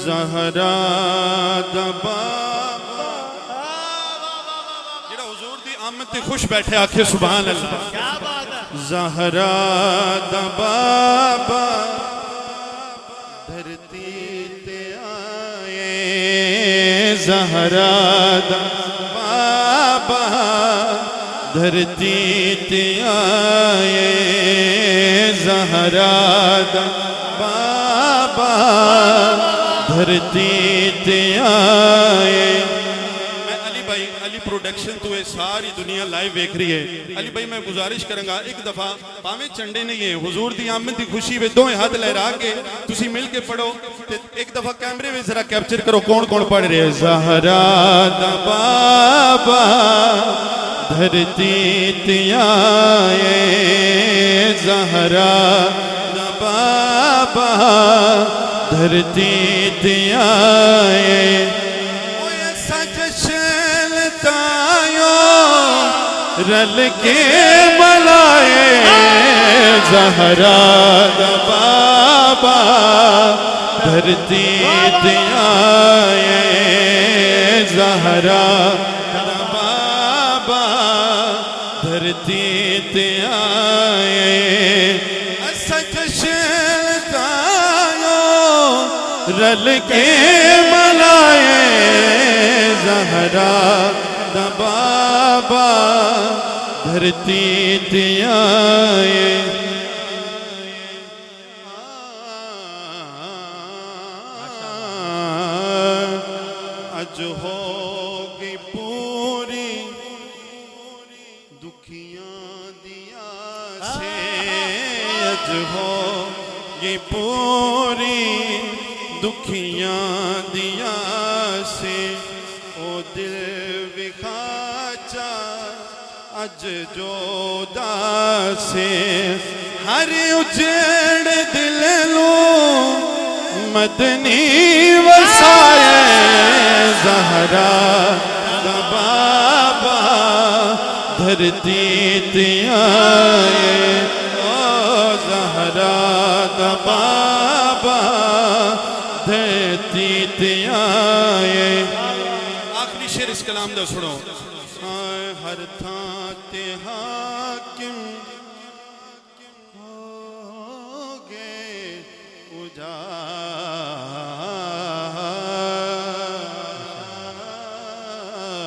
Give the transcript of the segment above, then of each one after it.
زہرا دا بابا جڑا حضور دی آمد تے خوش بیٹھے آکھے سبحان اللہ کیا بات ہے زہرا دا بابا دھرتی تے آئے زہرا دا بابا دھرتی تے آئے زہرا دا بابا دھرتی تے آئے میں علی بھائی علی پروڈکشن تو ساری دنیا لائیو دیکھ رہی ہے علی بھائی میں گزارش کروں گا ایک دفعہ پاویں چنڈے نہیں ہے حضور دی آمد دی خوشی میں دوئے ہاتھ لہرا کے تسی مل کے پڑھو ایک دفعہ کیمرے میں ذرا کیپچر کرو کون کون پڑھ رہے ہیں زہرا دا بابا دھرتی تے آئے زہرا دا بابا دھرتی تے آئے رل کے ملائے زہرا دا بابا دھرتی تے آئے زہرا دا بابا دھرتی تے آئے سچ شلتایو رل کے ملائے زہرا دا بابا دھرتی تے آئے اج ہوگی پوری دکھیاں دیا سے اج ہوگی پوری دکھیاں دیا سے او دل وکھاچا اج جودا سے ہر اجڑ دل لو مدنی وسائے زہرا دا بابا دھرتی تے آئے او زہرا دا بابا دھرتی تے آئے آخری شعر اس کلام دا سنو ہر تھاں تے حاکم ہو گئے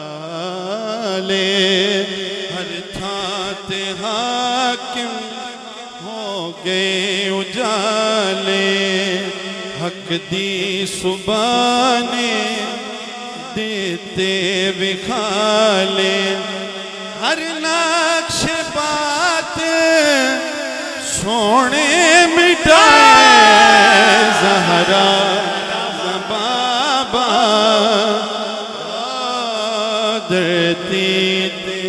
اجالے ہر تھاں تے حاکم ہو گئے اجالے حق دی سبانے دیتے بکھالے ہر نقش بات سونے مٹائے زہرا دا بابا دھرتی تے